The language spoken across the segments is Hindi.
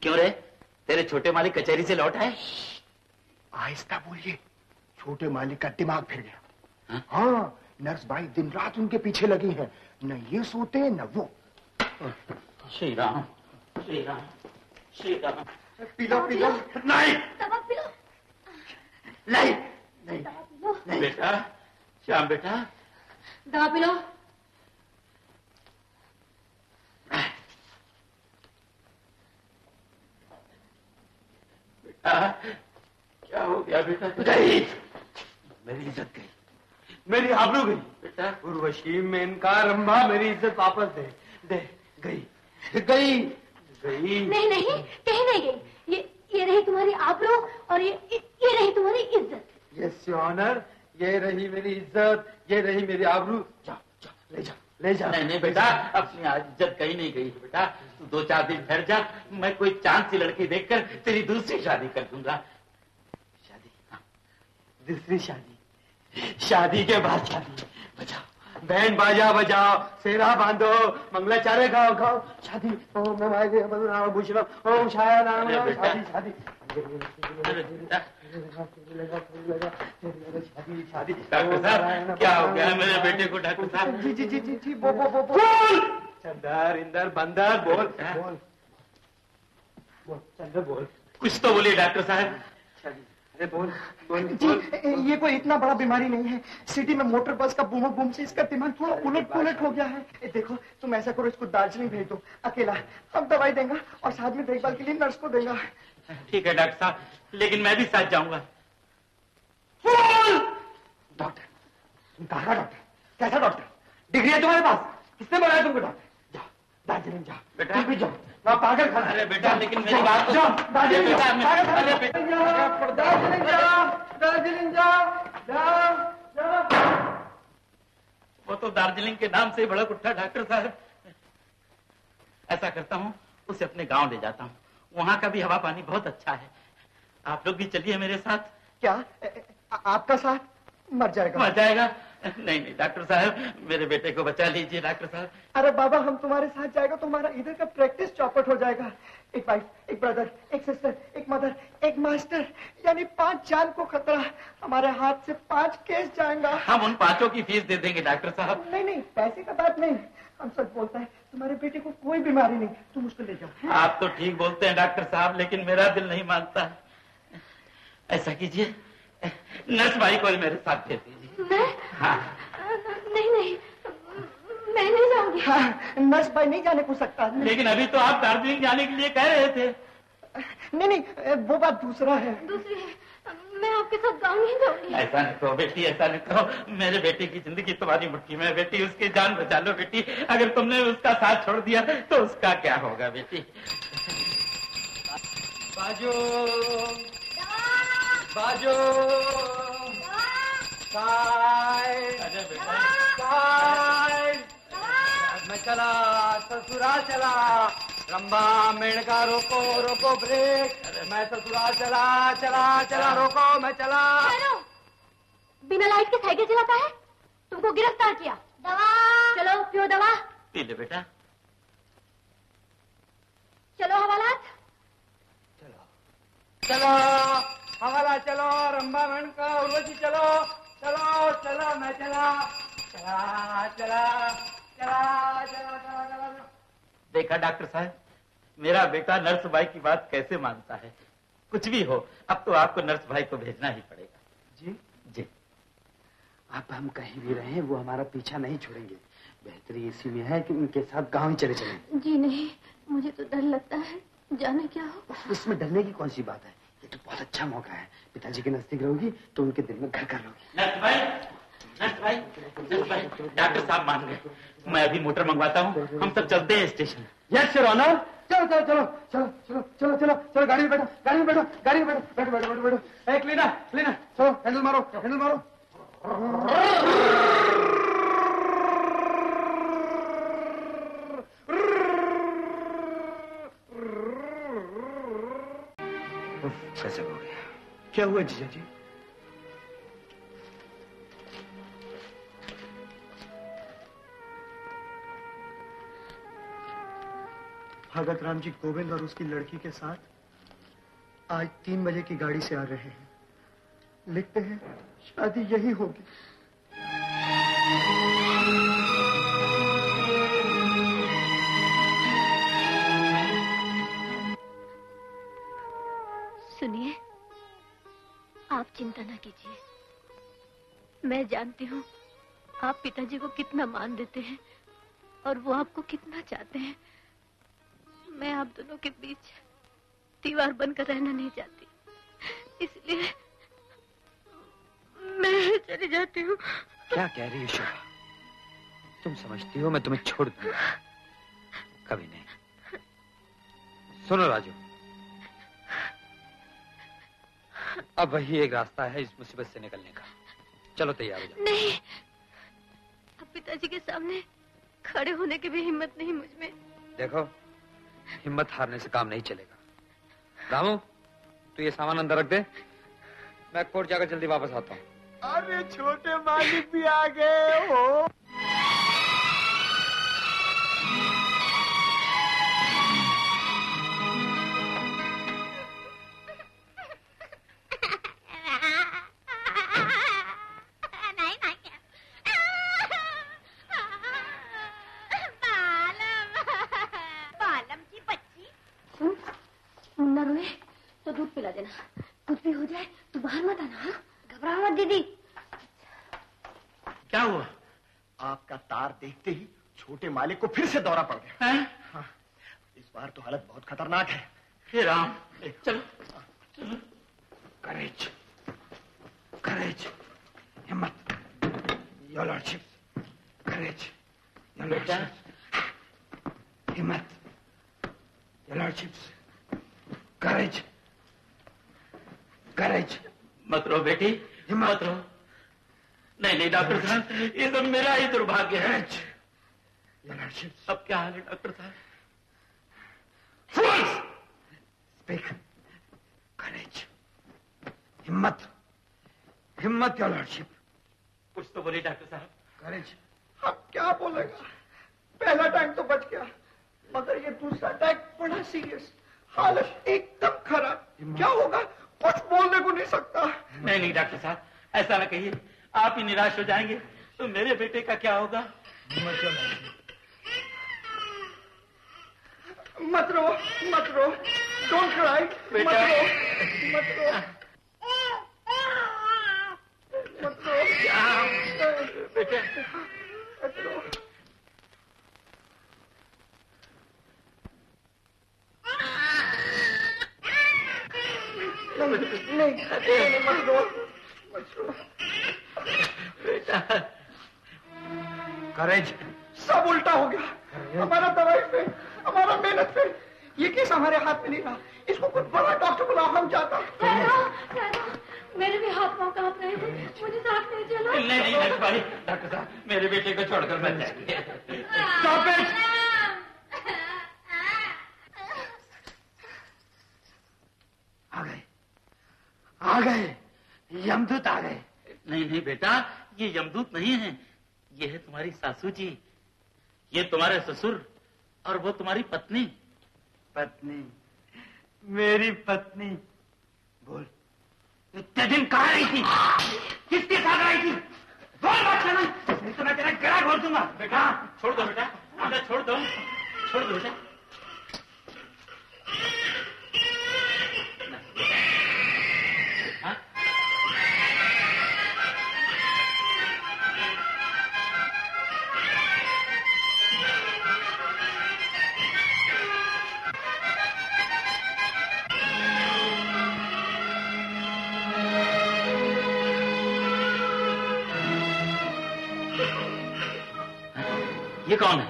क्यों रे, तेरे छोटे मालिक कचहरी से लौट आए? आहिस्ता बोलिए, छोटे मालिक का दिमाग फिर गया। हाँ, नर्स भाई दिन रात उनके पीछे लगी है, न ये सोते न वो। श्री राम, श्री राम, श्री राम। पिलो पिलो। नहीं दवा पिलो। नहीं नहीं, नहीं बेटा, श्याम बेटा, दवा पिलो। बेटा क्या हो गया बेटा? गई मेरी इज्जत गई, मेरी आबरू गई बेटा। उर्वशी, मेनका, रंभा, मेरी इज्जत वापस दे दे। गई गई गई। नहीं नहीं, कहीं नहीं गई। ये रही तुम्हारी आबरू और ये रही तुम्हारी इज्जत। यस योर ऑनर, ये रही मेरी इज्जत, ये रही मेरी आबरू। जाओ जाओ, ले जाओ ले जाओ। नहीं नहीं बेटा, अपनी आज इज्जत कहीं नहीं गई बेटा। तू 2-4 दिन ठहर जा, मैं कोई चांद सी लड़की देखकर तेरी दूसरी शादी कर दूंगा। शादी? हाँ, दूसरी शादी, शादी के बाद शादी। बजाओ बैंड बाजा बजाओ, सेरा बांधो, मंगलाचार्य गाओ गाओ। शादी ओम नमः शिवाय भूषणम ओम शाया नाम। शादी शादी शादी शादी। डॉक्टर साहब क्या हो गया मेरे बेटे को? डॉक्टर साहब जी जी जी जी जी, बोल। चंदर इंदर बंदर, बोल बोल बोल। चंदर बोल, कुछ तो बोलिए डॉक्टर साहब। अरे बोल बोल जी, ये कोई इतना बड़ा बीमारी नहीं है। सिटी में मोटर बस का बूम बूम से इसका दिमाग थोड़ा उलट पुलट हो गया है। देखो तुम ऐसा करो, इसको दार्जिलिंग भेज दो अकेला। हम दवाई देंगे और साथ में देखभाल के लिए नर्स को देंगे। ठीक है डॉक्टर साहब, लेकिन मैं भी साथ जाऊंगा। डॉक्टर, तुम कहाँ का डॉक्टर? कैसा डॉक्टर? डिग्री है तुम्हारे पास? किसने बनाया तुमको डॉक्टर? जाओ दार्जिलिंग जाओ बेटा। तुम भी जाओ, वहाँ पागल खाना। अरे बेटा, लेकिन मेरी बात तो जाओ दार्जिलिंग बेटा, जाओ। अरे बेटा, दार्जिलिंग जाओ, दार्जिलिंग जाओ, जाओ जाओ। वो तो दार्जिलिंग के नाम से ही बड़ा कुट्ठा डॉक्टर साहब। ऐसा करता हूँ, उसे अपने गांव ले जाता हूँ, वहाँ का भी हवा पानी बहुत अच्छा है। आप लोग भी चलिए मेरे साथ। क्या आपका साथ? मर जाएगा। मर जाएगा? नहीं नहीं डॉक्टर साहब, मेरे बेटे को बचा लीजिए डॉक्टर साहब। अरे बाबा, हम तुम्हारे साथ जाएगा तो हमारा इधर का प्रैक्टिस चौपट हो जाएगा। एक वाइफ, एक ब्रदर, एक सिस्टर, एक मदर, एक मास्टर, यानी 5 जान को खतरा। हमारे हाथ से 5 केस जाएगा। हम उन 5 की फीस दे देंगे डॉक्टर साहब। नहीं नहीं, पैसे का बात नहीं, हम सच बोलता है। तुम्हारे बेटे को कोई बीमारी नहीं, तुम उसको ले जाओ। आप तो ठीक बोलते हैं डॉक्टर साहब, लेकिन मेरा दिल नहीं मानता। ऐसा कीजिए, नर्स भाई को मेरे साथ भेज दीजिए। मैं? हाँ। नहीं नहीं, मैं नहीं जाऊंगी। हाँ, नर्स भाई नहीं जाने को सकता। लेकिन अभी तो आप दार्जिलिंग जाने के लिए कह रहे थे। नहीं नहीं, वो बात दूसरा है। दूसरी है, मैं आपके साथ गाँव नहीं जाऊंगी। ऐसा नहीं कहो बेटी, ऐसा नहीं कहो। मेरे बेटे की जिंदगी तुम्हारी मुट्ठी में है बेटी, उसकी जान बचा लो बेटी। अगर तुमने उसका साथ छोड़ दिया तो उसका क्या होगा बेटी? बाजो बाजो अरे बेटा, मैं चला ससुराल चला। रंभा मेनका रोको रोको ब्रेक। मैं ससुराल चला चला चला, रोको मैं चला। बिना लाइट के साइकिल चलाता है, तुमको गिरफ्तार किया। दवा चलो, पियो दवा। पी ले बेटा। चलो हवालात। चलो हवाला चलो, रंभा मेनका उर्वशी चलो चलो चलो, मैं चला चला चला चला चला चला चला। देखा डॉक्टर साहब, मेरा बेटा नर्स भाई की बात कैसे मानता है। कुछ भी हो, अब तो आपको नर्स भाई को भेजना ही पड़ेगा। जी जी। अब हम कहीं भी रहें, वो हमारा पीछा नहीं छोड़ेंगे। बेहतरी इसी में है कि उनके साथ गांव चले चलें। जी नहीं, मुझे तो डर लगता है, जाने क्या हो। इसमें डरने की कौन सी बात है? ये तो बहुत अच्छा मौका है। पिताजी के नजदीक रहोगी तो उनके दिल में घर कर लोगी। नर्स भाई, नर्स भाई, नर्स भाई, डॉक्टर साहब मान गए। मैं अभी मोटर मंगवाता हूँ, हम सब चलते हैं स्टेशन। Yes your honour. चलो चलो चलो चलो चलो चलो चलो चलो, गाड़ी में बैठो, गाड़ी में बैठो, गाड़ी में बैठो, बैठो बैठो बैठो बैठो। एक लीना लीना, चलो हैंडल मारो, हैंडल मारो। कैसे हो गया? क्या हुआ जीजा जी? भगत राम जी गोविंद और उसकी लड़की के साथ आज 3 बजे की गाड़ी से आ रहे हैं। लिखते हैं शादी यही होगी। सुनिए, आप चिंता ना कीजिए। मैं जानती हूँ आप पिताजी को कितना मान देते हैं और वो आपको कितना चाहते हैं। मैं आप दोनों के बीच दीवार बनकर रहना नहीं चाहती, इसलिए मैं चली जाती हूँ। क्या कह रही हो शोभा? तुम समझती हो मैं तुम्हें छोड़ दूंगा? कभी नहीं। सुनो राजू, अब वही एक रास्ता है इस मुसीबत से निकलने का। चलो तैयार हो जाओ। नहीं, अब पिताजी के सामने खड़े होने की भी हिम्मत नहीं मुझ में। देखो, हिम्मत हारने से काम नहीं चलेगा। रामू, तू ये सामान अंदर रख दे, मैं कोर्ट जाकर जल्दी वापस आता हूँ। अरे छोटे मालिक भी आ गए हो। मुन्ना रोए तो दूध पिला देना, कुछ भी हो जाए तो बाहर मत आना। हाँ, घबरा मत दीदी। क्या हुआ? आपका तार देखते ही छोटे मालिक को फिर से दौरा पड़ गया। हाँ, इस बार तो हालत बहुत खतरनाक है। हे राम, चलो चलो। करेज, करेज, हिम्मत, your lordship, courage, your lordship, हिम्मत, योर लॉर्डशिप, करेज, करेज। मत रो बेटी, मत रो। नहीं नहीं डॉक्टर साहब, ये तो मेरा ही दुर्भाग्य है। Your lordship. अब क्या हाल है डॉक्टर साहब? स्पीक, करेज, हिम्मत, हिम्मत योर लॉर्डशिप। कुछ तो बोलिए डॉक्टर साहब। करेज। अब क्या बोलेगा? पहला टैंक तो बच गया, मगर ये दूसरा टैंक बड़ा सीरियस, हालत एकदम खराब। क्या होगा कुछ बोलने को नहीं सकता। नहीं नहीं डॉक्टर साहब, ऐसा ना कहिए। आप ही निराश हो जाएंगे तो मेरे बेटे का क्या होगा? मत रो, मत रो, डोंट क्राई। बेटा। मत रो, मत रो, मत रो। बेटा, मत रो। नहीं, मत रो, मत रो। बेटा। करेज। सब उल्टा हो गया। हमारा दवाई पे, हमारा मेहनत पे, ये केस हमारे हाथ में नहीं रहा। इसको कुछ बड़ा डॉक्टर बुलाओ, हम जाता। मेरे भी हाथ पांव कांप रहे थे, मुझे साथ नहीं चलो। नहीं नहीं भाई, डॉक्टर साहब मेरे बेटे को छोड़कर मत जाइए। Stop it! आ गए, आ गए, यमदूत आ गए। नहीं नहीं बेटा, ये यमदूत नहीं है, ये है तुम्हारी सासू जी, ये तुम्हारे ससुर और वो तुम्हारी पत्नी। पत्नी, मेरी पत्नी। बोल, इतने दिन कहाँ रही थी? किसके साथ रही थी? बोल बात करना, नहीं तो मैं तेरा गला घोल दूंगा। बेटा छोड़ दो, बेटा बेटा छोड़ दो, छोड़ दो बेटा। हाँ? ये कौन है?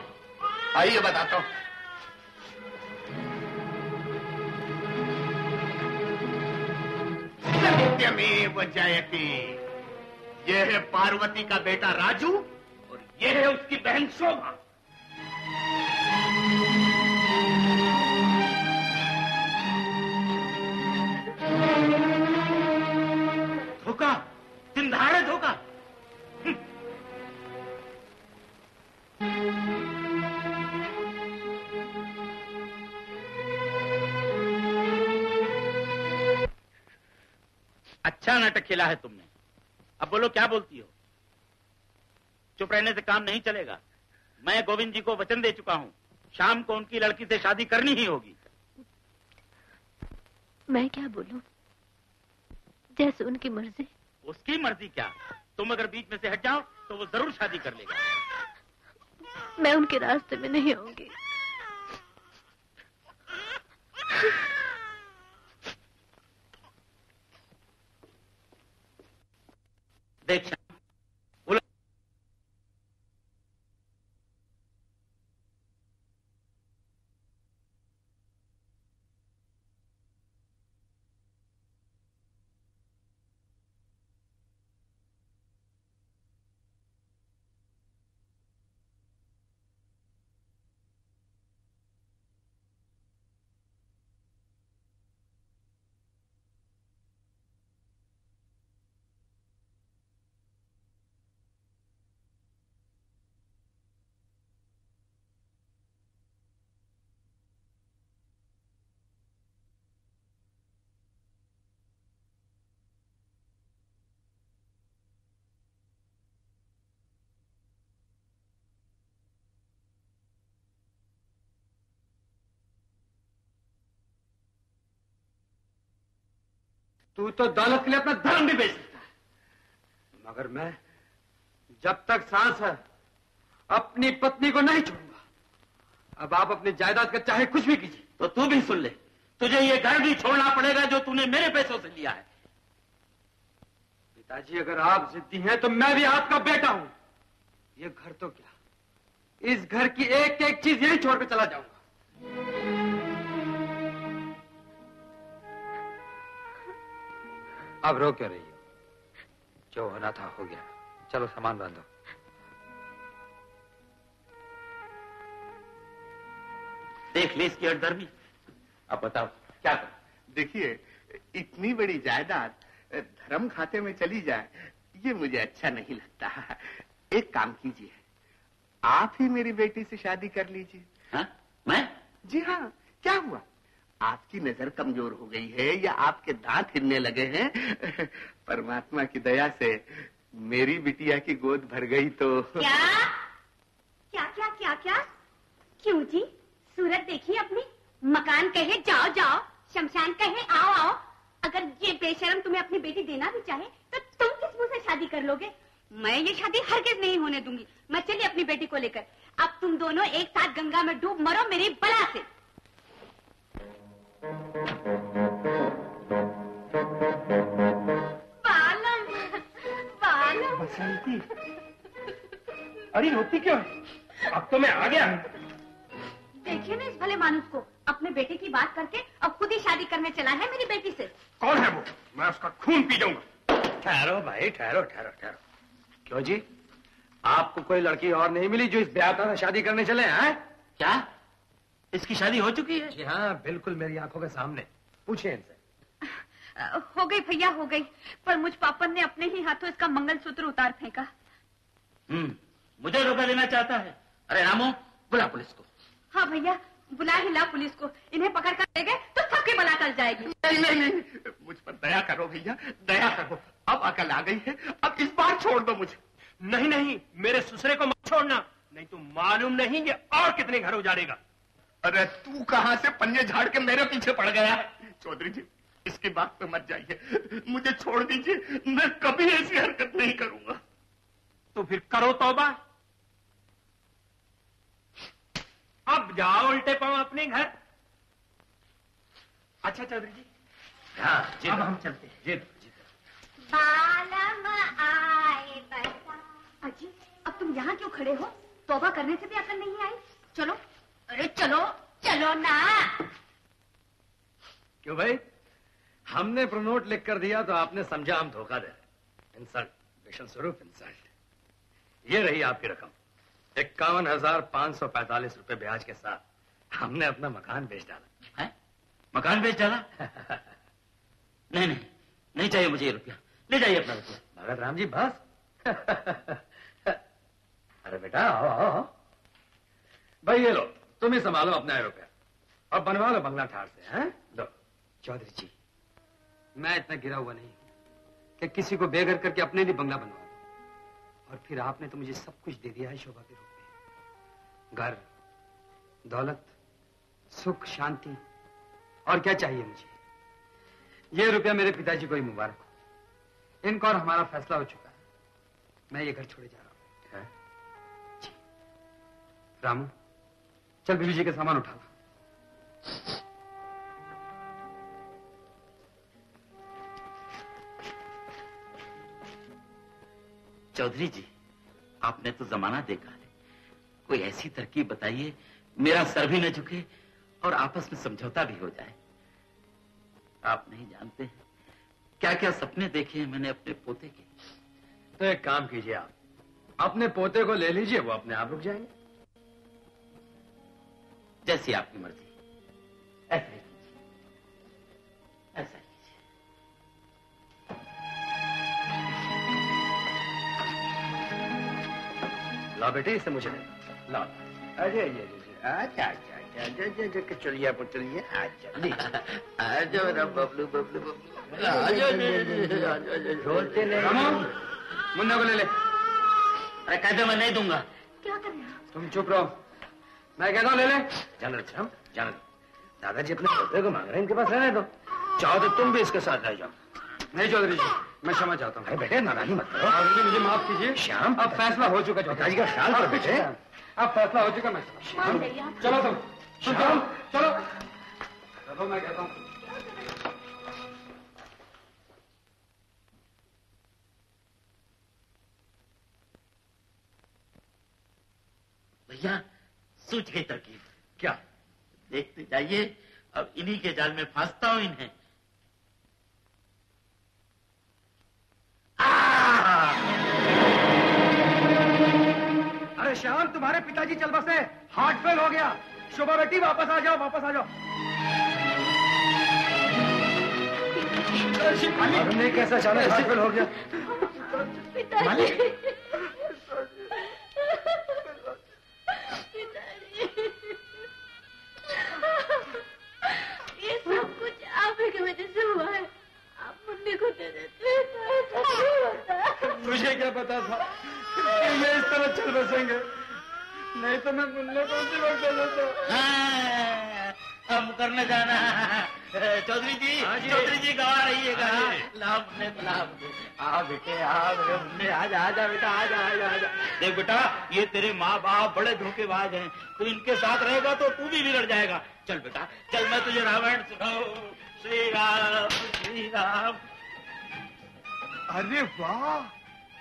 आइए बताता हूँ। सत्यमेव जयते। ये है पार्वती का बेटा राजू और ये है उसकी बहन शोभा। धोखा, दिन दहाड़े धोखा। अच्छा नाटक खेला है तुमने। अब बोलो क्या बोलती हो? चुप रहने से काम नहीं चलेगा। मैं गोविंद जी को वचन दे चुका हूँ, शाम को उनकी लड़की से शादी करनी ही होगी। मैं क्या बोलूं? जैसे उनकी मर्जी। उसकी मर्जी क्या? तुम अगर बीच में से हट जाओ तो वो जरूर शादी कर लेगा। मैं उनके रास्ते में नहीं आऊंगी। देख तू तो दौलत के लिए अपना धर्म भी बेच सकता है, मगर मैं जब तक सांस है अपनी पत्नी को नहीं छोड़ूंगा। अब आप अपनी जायदाद का चाहे कुछ भी कीजिए। तो तू भी सुन ले, तुझे ये घर भी छोड़ना पड़ेगा जो तूने मेरे पैसों से लिया है। पिताजी, अगर आप जिद्दी हैं तो मैं भी आपका बेटा हूं। ये घर तो क्या, इस घर की एक एक चीज यही छोड़कर चला जाऊंगा। अब रो क्यों रही हो? जो होना था हो गया। चलो सामान बांधो। देख ले इसकी हठधर्मी। अब बताओ क्या करूं? देखिए, इतनी बड़ी जायदाद धर्म खाते में चली जाए, ये मुझे अच्छा नहीं लगता। एक काम कीजिए, आप ही मेरी बेटी से शादी कर लीजिए। हाँ? मैं? जी हाँ, क्या हुआ? आपकी नजर कमजोर हो गई है या आपके दांत हिलने लगे हैं? परमात्मा की दया से मेरी बिटिया की गोद भर गई तो क्या क्या क्या क्या क्या? क्यों जी? सूरत देखिए अपनी। मकान कहे जाओ जाओ, शमशान कहे आओ आओ। अगर ये बेशरम तुम्हें अपनी बेटी देना भी चाहे तो तुम किस मुंह से शादी कर लोगे? मैं ये शादी हरगिज नहीं होने दूंगी। मैं चली अपनी बेटी को लेकर। अब तुम दोनों एक साथ गंगा में डूब मरो मेरी बला से। बालम बालम। बसंती, अरे रोती क्यों है? अब तो मैं आ गया। देखिए ना इस भले मानुस को, अपने बेटे की बात करके अब खुद ही शादी करने चला है मेरी बेटी से। कौन है वो? मैं उसका खून पी जाऊंगा। ठहरो भाई, ठहरो ठहरो ठहरो। क्यों जी, आपको कोई लड़की और नहीं मिली जो इस ब्याहता से शादी करने चले हैं? क्या इसकी शादी हो चुकी है? जी हाँ, बिल्कुल मेरी आंखों के सामने। पूछिए इनसे। हो गई भैया हो गई, पर मुझ पापन ने अपने ही हाथों इसका मंगलसूत्र उतार फेंका। मुझे धोखा देना चाहता है। अरे रामू, बुला पुलिस को। हाँ भैया, बुला ही ला पुलिस को। इन्हें पकड़ कर ले गए तो सबकी बला टल जाएगी। नहीं नहीं नहीं, मुझ पर दया करो भैया, दया करो। अब अकल आ गई है, अब इस बार छोड़ दो मुझे। नहीं नहीं, मेरे ससुरे को मत छोड़ना, नहीं तो मालूम नहीं ये और कितने घर उजाड़ेगा। अरे तू कहां से पन्ने झाड़ के मेरे पीछे पड़ गया है? चौधरी जी, इसकी बात पे मत जाइए, मुझे छोड़ दीजिए। मैं कभी ऐसी हरकत नहीं करूंगा। तो फिर करो तौबा। अब जाओ उल्टे पांव अपने घर। अच्छा चौधरी जी, हाँ जी, अब हम चलते हैं। जी। बालम आए बता। अजी, अब तुम यहाँ क्यों खड़े हो? तौबा करने से भी अकल नहीं आई? चलो, अरे चलो चलो ना। क्यों भाई, हमने प्रोनोट लिख कर दिया तो आपने समझा हम धोखा दे रहे। इंसल्ट, बेशल स्वरूप इंसल्ट। ये रही आपकी रकम, 51,545 रुपए ब्याज के साथ। हमने अपना मकान बेच डाला। है? मकान बेच डाला? नहीं नहीं, नहीं चाहिए मुझे ये रुपया। ले जाइए अपना रुपया। भगत राम जी बस। अरे बेटा आओ आओ भाई, ये लो, तुम ही संभालो अपना रुपया और बनवा लो बंगला ठार से। हैं? दो। चौधरी जी, मैं इतना गिरा हुआ नहीं हूं। कि किसी को बेघर करके अपने लिए बंगला बनवा दूं। और फिर आपने तो मुझे सब कुछ दे दिया है शोभा के रूप में। घर, दौलत, सुख, शांति, और क्या चाहिए मुझे? ये रुपया मेरे पिताजी को ही मुबारक हो। इनका और हमारा फैसला हो चुका है। मैं ये घर छोड़े जा रहा हूं। जी। रामू, चल बीवी जी के सामान उठा ला। चौधरी जी, आपने तो जमाना देखा है। कोई ऐसी तरकीब बताइए मेरा सर भी न झुके और आपस में समझौता भी हो जाए। आप नहीं जानते क्या क्या सपने देखे हैं मैंने अपने पोते के। तो एक काम कीजिए, आप अपने पोते को ले लीजिए, वो अपने आप रुक जाएंगे। जैसी आपकी मर्जी। ऐसा ही कीजिए, ऐसा ही कीजिए। ला बेटे, इसे मुझे दे। ला। अरे अच्छा अच्छा अच्छा, चलिए चलिए, आ जाओ बबलू बबलू बबलू, आ जाओ। रामू, मुन्ना को ले ले। अरे कहते मैं नहीं दूंगा। क्या कर रहे हो? तुम चुप रहो, मैं कहता हूँ ले ले। जाना जाना, दादाजी अपने पोते को मांग रहे हैं, इनके पास रहने दो। चाहो तो तुम भी इसके साथ रह जाओ। नहीं चौधरी जी, मैं क्षमा चाहता हूँ। अरे बेटे नाराजी मत करो। चौधरी जी मुझे माफ कीजिए। श्याम, अब फैसला हो चुका। पिताजी का ख्याल करो बेटे। अब फैसला हो चुका। मैं चलो तुम चलो चलो चलो, मैं कहता हूँ। भैया, सूझ गई तरकीब। क्या? देखते जाइए, अब इन्हीं के जाल में फांसता हूं इन्हें। अरे श्याम, तुम्हारे पिताजी चल बसे, हार्ट फेल हो गया। शोभा बेटी वापस आ जाओ, वापस आ जाओ। नहीं, कैसा अचानक हार्ट फेल हो गया? पिताजी, ये सब कुछ आप ही की वजह से हुआ है। आप मुन्नी को दे देते तो मुझे क्या पता था कि ये इस तरह चल बसेंगे। नहीं तो मैं मुन्ने को उसी वक्त दे देता। हम करने जाना। चौधरी जी गवा रहिएगा। लाभ ने लाभ। आ बेटे, आ मेरे मुन्ने, आजा बेटा, आजा। देख बेटा, ये तेरे माँ बाप बड़े धोखेबाज हैं। तू इनके साथ रहेगा तो तू भी बिगड़ जाएगा। चल बेटा, चल, मैं तुझे रामायण सुनाऊं। श्री राम श्री राम। अरे वाह,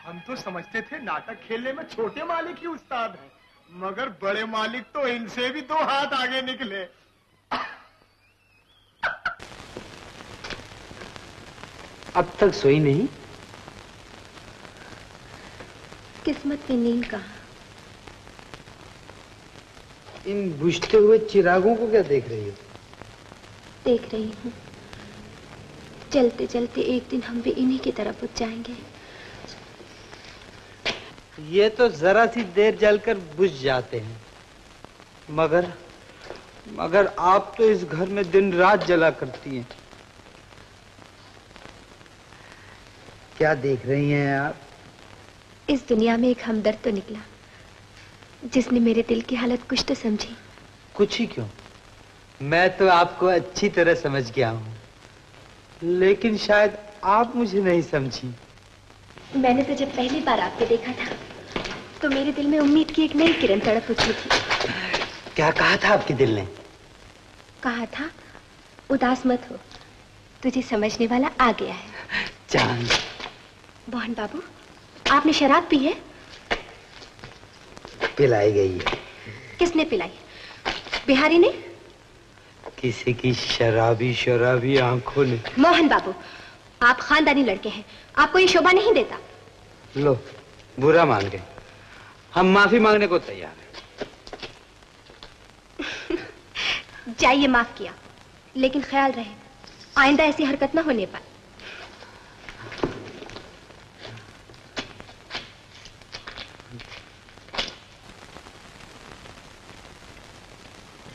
हम तो समझते थे नाटक खेलने में छोटे मालिक ही उस्ताद हैं, मगर बड़े मालिक तो इनसे भी 2 हाथ आगे निकले। अब तक सोई नहीं? किस्मत में नींद कहाँ। इन बुझते हुए चिरागों को क्या देख रही हो? देख रही हूँ, चलते चलते एक दिन हम भी इन्हीं की तरफ बुझ जाएंगे। ये तो जरा सी देर जलकर बुझ जाते हैं, मगर आप तो इस घर में दिन रात जला करती हैं। क्या देख रही हैं आप? इस दुनिया में एक हमदर्द तो निकला जिसने मेरे दिल की हालत कुछ तो समझी। कुछ ही क्यों, मैं तो आपको अच्छी तरह समझ गया हूँ, लेकिन शायद आप मुझे नहीं समझी। मैंने तो जब पहली बार आपको देखा था तो मेरे दिल में उम्मीद की एक नई किरण तड़प उठी थी। क्या कहा था आपके दिल ने? कहा था, उदास मत हो, तुझे समझने वाला आ गया है। चांद। मोहन बाबू, आपने शराब पी है? पिलाई गई है। किसने पिलाई? बिहारी ने? किसी की शराबी आंखों ने। मोहन बाबू, आप खानदानी लड़के हैं, आपको ये शोभा नहीं देता। लो, बुरा मान गए, हम माफी मांगने को तैयार हैं। जाइए, माफ किया, लेकिन ख्याल रहे आइंदा ऐसी हरकत ना होने पाए।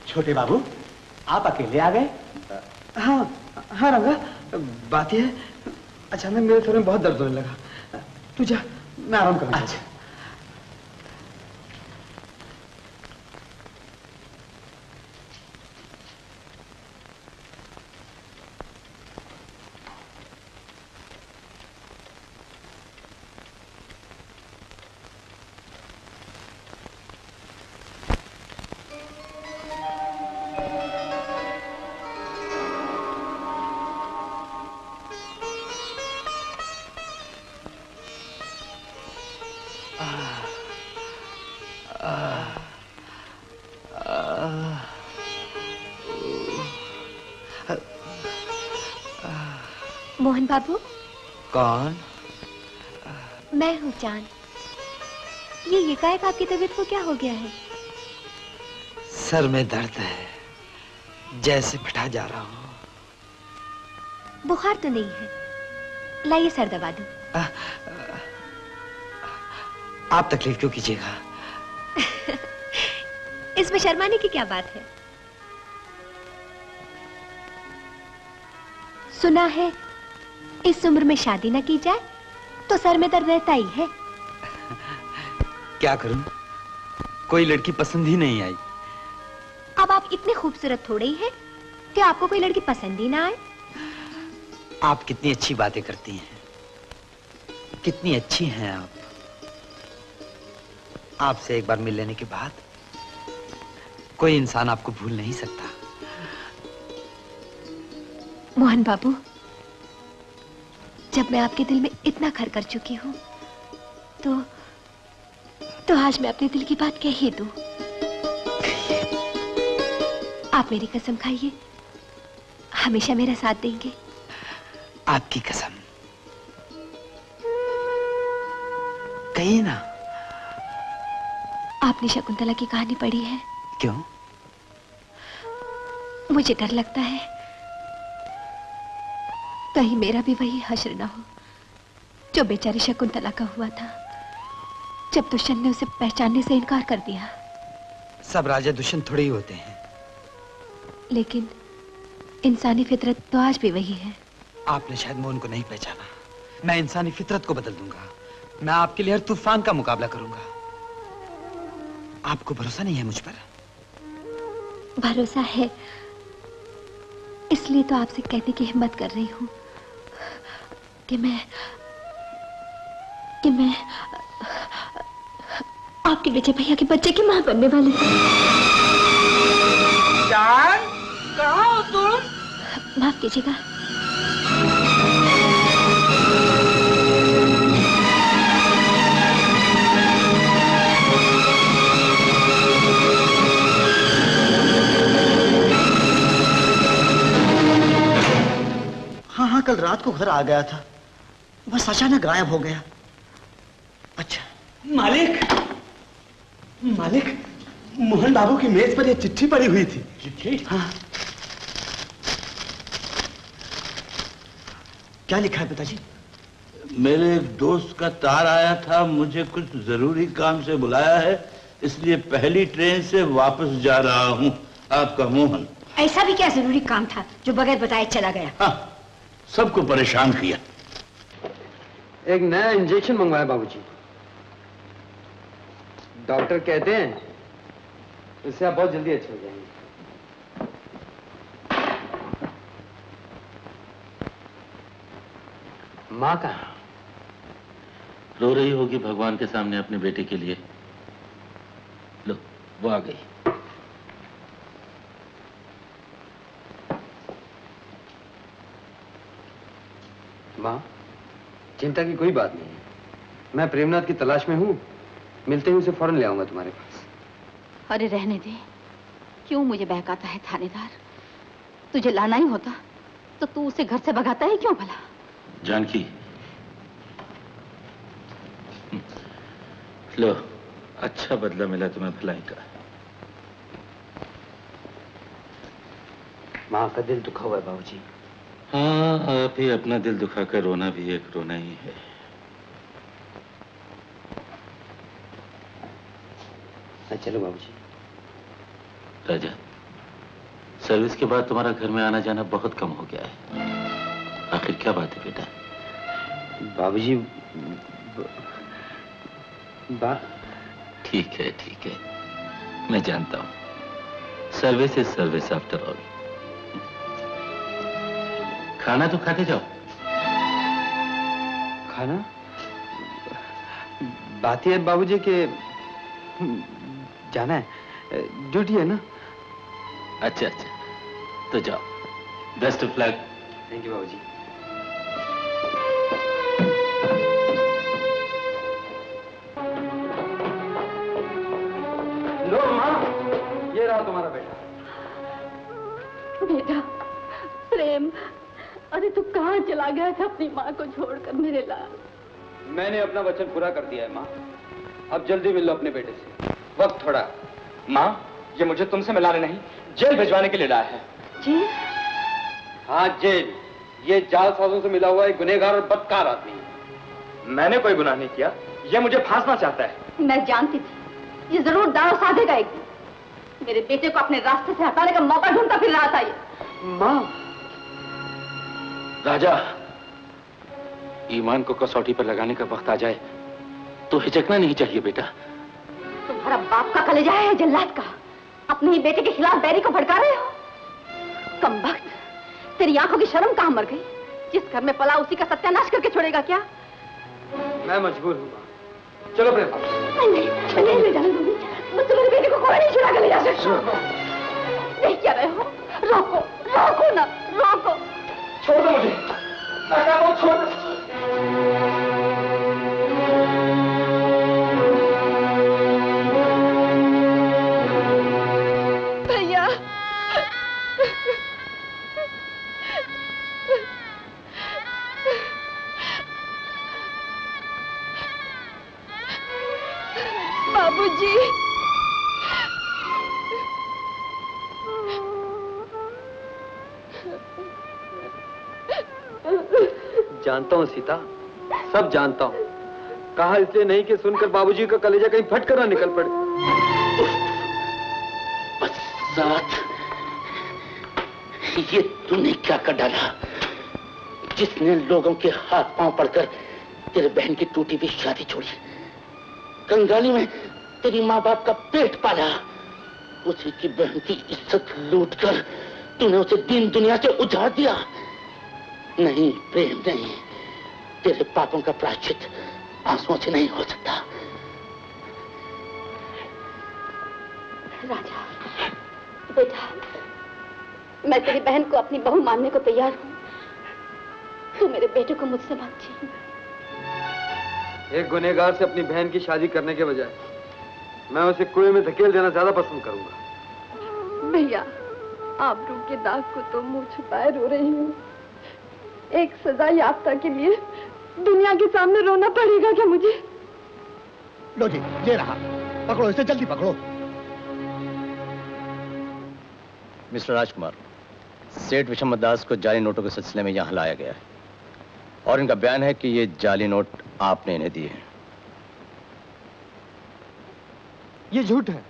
छोटे बाबू, आप अकेले आ गए? हाँ रंगा, बात यह है, अचानक मेरे थोड़े में बहुत दर्द होने लगा। तू जा, मैं आराम करूंगा। अच्छा। मोहन बाबू। कौन? मैं हूँ चांद। ये एकाएक आपकी तबीयत को क्या हो गया है? सर में दर्द है, जैसे फटा जा रहा हूँ। बुखार तो नहीं है, लाइए सर दबा दूं। आप तकलीफ क्यों कीजिएगा? इसमें शर्माने की क्या बात है? सुना है इस उम्र में शादी न की जाए तो सर में दर्द रहता ही है। क्या करूं, कोई लड़की पसंद ही नहीं आई। अब आप इतने खूबसूरत थोड़े ही हैं कि आपको कोई लड़की पसंद ही ना आए। आप कितनी अच्छी बातें करती हैं, कितनी अच्छी हैं आप। आपसे एक बार मिल लेने के बाद कोई इंसान आपको भूल नहीं सकता। मोहन बाबू, जब मैं आपके दिल में इतना घर कर चुकी हूँ तो आज मैं अपने दिल की बात कह ही दूं। आप मेरी कसम खाइए, हमेशा मेरा साथ देंगे। आपकी कसम कहिए ना। आपने शकुंतला की कहानी पढ़ी है? क्यों? मुझे डर लगता है कहीं मेरा भी वही हश्र ना हो जो बेचारी शकुंतला का हुआ था, जब दुष्यंत ने उसे पहचानने से इनकार कर दिया। सब राजा दुष्यंत थोड़े ही होते हैं। लेकिन इंसानी फितरत तो आज भी वही है। आपने शायद मोहन को नहीं पहचाना। मैं इंसानी फितरत को बदल दूंगा। मैं आपके लिए हर तूफान का मुकाबला करूंगा। आपको भरोसा नहीं है मुझ पर? भरोसा है, इसलिए तो आपसे कहने की हिम्मत कर रही हूं कि मैं आपके बेटे भैया के बच्चे की मां बनने वाली हूं। चांद, कहाँ हो तुम? माफ कीजिएगा। हाँ, कल रात को घर आ गया था, बस अचानक गायब हो गया। अच्छा मालिक, मोहन बाबू की मेज पर यह चिट्ठी पड़ी हुई थी। चिट्ठी? हाँ। क्या लिखा है पिताजी? मेरे एक दोस्त का तार आया था, मुझे कुछ जरूरी काम से बुलाया है, इसलिए पहली ट्रेन से वापस जा रहा हूँ। आपका मोहन। ऐसा भी क्या जरूरी काम था जो बगैर बताए चला गया? हाँ, सबको परेशान किया। एक नया इंजेक्शन मंगवाया बाबूजी। डॉक्टर कहते हैं इससे आप बहुत जल्दी अच्छे हो जाएंगे। माँ कहाँ? रो रही होगी भगवान के सामने अपने बेटे के लिए। लो, वो आ गई। माँ, चिंता की कोई बात नहीं है। मैं प्रेमनाथ की तलाश में हूँ, मिलते ही उसे फौरन ले आऊंगा तुम्हारे पास। अरे रहने दे, क्यों मुझे बहकाता है थानेदार? तुझे लाना ही होता तो तू उसे घर से भगाता है क्यों भला? जानकी, लो, अच्छा बदला मिला तुम्हें भलाई का। माँ का दिल दुखा हुआ है बाबूजी। हाँ, आप ही अपना दिल दुखाकर रोना भी एक रोना ही है। चलो बाबूजी। राजा, सर्विस के बाद तुम्हारा घर में आना जाना बहुत कम हो गया है। आखिर क्या बात है बेटा? बाबूजी ठीक है, मैं जानता हूँ। Service is service after all. खाना तो खाते जाओ। खाना? बात यह है बाबूजी के जाना है, ड्यूटी है ना। अच्छा, तो जाओ। Best of luck. Thank you बाबूजी। लो माँ, ये रहा तुम्हारा बेटा। बेटा प्रेम, अरे तू कहाँ चला गया था अपनी माँ को छोड़कर मेरे लाल? मैंने अपना वचन पूरा कर दिया है माँ। अब जल्दी मिल लो अपने बेटे से। वक्त थोड़ा। माँ, ये मुझे तुमसे मिलाने नहीं, जेल भिजवाने के लिए लाया है। जेल? हाँ जेल। ये जालसाजों से मिला हुआ एक गुनहगार और बदकार आदमी है। मैंने कोई गुनाह नहीं किया, ये मुझे फांसना चाहता है। मैं जानती थी ये जरूर दाव साधेगा एक दिन। मेरे बेटे को अपने रास्ते से हटाने का मौका ढूंढता फिर रहा था ये। माँ। राजा, ईमान को कसौटी पर लगाने का वक्त आ जाए तो हिचकना नहीं चाहिए बेटा। तुम्हारा बाप का कलेजा है जल्लाद का, अपने ही बेटे के खिलाफ बैरी को भड़का रहे हो। कमबख्त, तेरी आंखों की शर्म कहां मर गई? जिस घर में पला उसी का सत्यानाश करके छोड़ेगा क्या? मैं मजबूर हूँ। चलो प्रेम। नहीं ले जाने दूंगी। मैं तुम्हारे बेटे को कोई नहीं छुड़ा कर ले जा सकता। नहीं क्या रहे हो? रोको ना, रोको। छोड़ दो मुझे। छोड़ दो। भैया, बाबूजी। जानता हूँ सीता, सब जानता हूँ। कहा इसलिए नहीं कि सुनकर बाबूजी का कलेजा कहीं फट कर ना निकल पड़े। साथ ये तूने क्या कर डाला, जिसने लोगों के हाथ पांव पड़कर तेरे बहन की टूटी हुई शादी छोड़ी, कंगाली में तेरी माँ बाप का पेट पाला, उसी की बहन की इज्जत लूटकर तूने उसे दीन दुनिया से उजाड़ दिया। नहीं प्रेम नहीं, तेरे पापों का प्रायश्चित आंसुओं से नहीं हो सकता। राजा बेटा, मैं तेरी बहन को अपनी बहू मानने को तैयार हूँ। तू मेरे बेटे को मुझसे मांग छीन। एक गुनहगार से अपनी बहन की शादी करने के बजाय मैं उसे कुएं में धकेल देना ज्यादा पसंद करूंगा। भैया, आबरू के दाग को तो मुंह छुपाए रो रही हूँ। एक सजा याफ्ता के लिए दुनिया के सामने रोना पड़ेगा क्या मुझे? लो जी, ये रहा, पकड़ो इसे, जल्दी पकड़ो। मिस्टर राजकुमार, सेठ विषम दास को जाली नोटों के सिलसिले में यहां लाया गया है और इनका बयान है कि ये जाली नोट आपने इन्हें दिए हैं। ये झूठ है,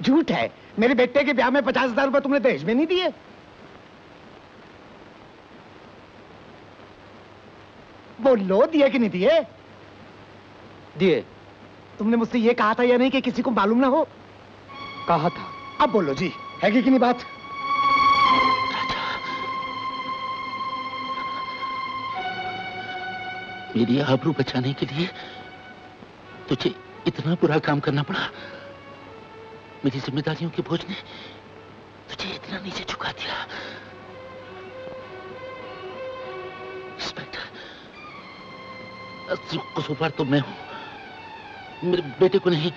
झूठ है। मेरे बेटे के ब्याह में 50,000 रुपए तुमने दहेज में नहीं दिए। बोलो, दिए कि नहीं दिए? दिए। तुमने मुझसे ये कहा था या नहीं कि किसी को मालूम ना हो? कहा था। अब बोलो जी, है कि नहीं बात? मेरी आबरू बचाने के लिए तुझे इतना बुरा काम करना पड़ा। मेरी जिम्मेदारियों के बोझ ने तुझे इतना नीचे झुका दिया। इंस्पेक्टर, कसूरवार तो मैं हूं। मेरे बेटे को नहीं,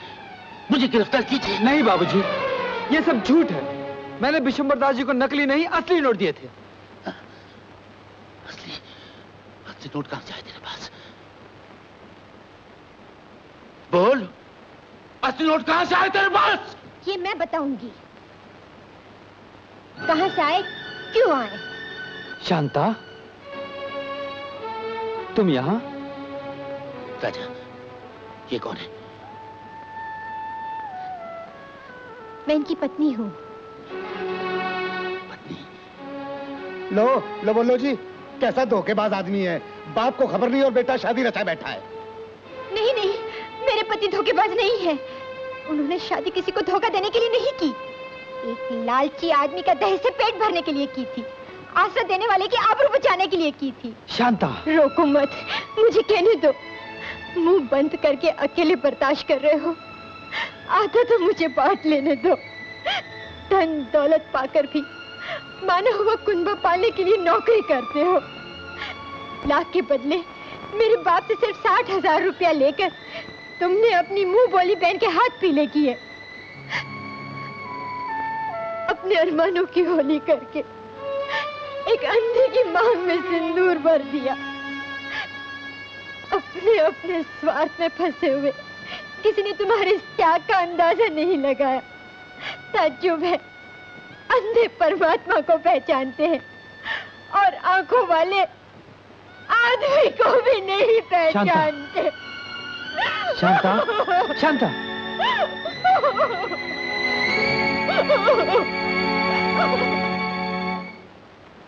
मुझे गिरफ्तार कीजिए। नहीं बाबूजी, ये सब झूठ है। मैंने विशंबर दास जी को नकली नहीं असली नोट दिए थे। असली नोट कहां से आए तेरे पास? बोल, असली नोट कहां से आए तेरे पास? ये मैं बताऊंगी। कहां से आए, क्यों आए? शांता, तुम यहां? राजा, ये कौन है? मैं इनकी पत्नी हूँ। लो लो, बोलो जी, कैसा धोखेबाज आदमी है। बाप को खबर नहीं और बेटा शादी रचा बैठा है। नहीं नहीं, मेरे पति धोखेबाज नहीं है। उन्होंने शादी किसी को धोखा देने के लिए नहीं की, एक लालची आदमी का दहेज से पेट भरने के लिए की थी, आसरा देने वाले की आबरू बचाने के लिए की थी। शांता, रोको मत, मुझे कहने दो। मुंह बंद करके अकेले बर्दाश्त कर रहे हो, आधा तो मुझे बांट लेने दो। धन दौलत पाकर भी माना हुआ कुंबा पालने के लिए नौकरी करते हो। लाख के बदले मेरे बाप से सिर्फ 60,000 रुपया लेकर तुमने अपनी मुंह बोली बहन के हाथ पीले किए। अपने अरमानों की होली करके एक अंधे की मांग में सिंदूर भर दिया। अपने अपने स्वार्थ में फंसे हुए किसी ने तुम्हारे त्याग का अंदाजा नहीं लगाया। ताज्जुब है, अंधे परमात्मा को पहचानते हैं और आंखों वाले आदमी को भी नहीं पहचानते। शांता, शांता,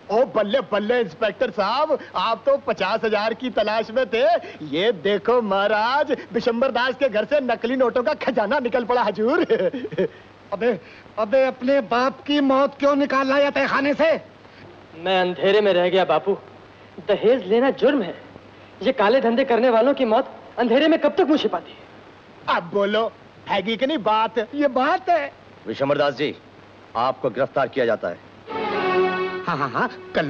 ओ बल्ले बल्ले इंस्पेक्टर साहब, आप तो 50,000 की तलाश में थे। ये देखो महाराज, बिशंबर दास के घर से नकली नोटों का खजाना निकल पड़ा हजूर। अबे अबे, अपने बाप की मौत क्यों निकाल लाया तहखाने से? मैं अंधेरे में रह गया बापू। दहेज लेना जुर्म है। ये काले धंधे करने वालों की मौत अंधेरे में कब तक मुंह छिपाती है? अब बोलो, हैगी कि नहीं बात? ये बात है। विशंबर दास जी, आपको गिरफ्तार किया जाता है। हाँ हाँ हाँ, कर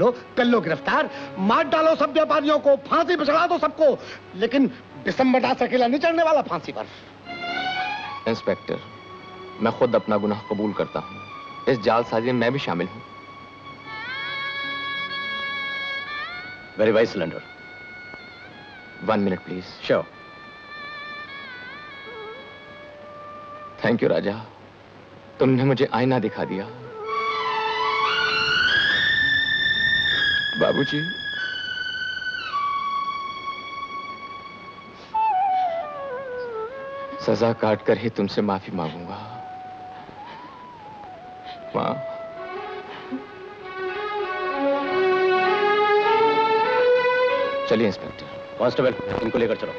लो गिरफ्तार। मार डालो सब व्यापारियों को, फांसी पे चढ़ा दो सबको, लेकिन बिशंबर दास अकेला नहीं चढ़ने वाला फांसी पर। इंस्पेक्टर, मैं खुद अपना गुनाह कबूल करता हूँ। इस जालसाजी में मैं भी शामिल हूँ। Verify cylinder. 1 minute please. Sure. Thank you Raja, तुमने मुझे आईना दिखा दिया। बाबूजी, सजा काटकर ही तुमसे माफी मांगूंगा। मां, चलिए इंस्पेक्टर। कांस्टेबल, इनको लेकर चलो।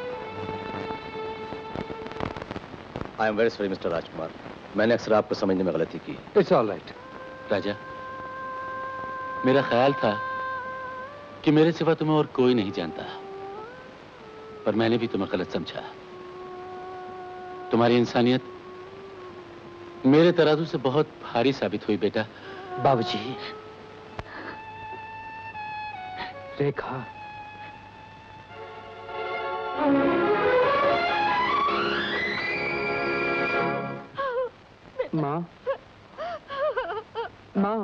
I am very sorry mister Rajkumar, मैंने अक्सर आपको समझने में गलती की। It's all right. राजा, मेरा ख्याल था कि मेरे सिवा तुम्हें और कोई नहीं जानता, पर मैंने भी तुम्हें गलत समझा। तुम्हारी इंसानियत मेरे तराजू से बहुत भारी साबित हुई बेटा। बाबूजी, रेखा, माँ, माँ,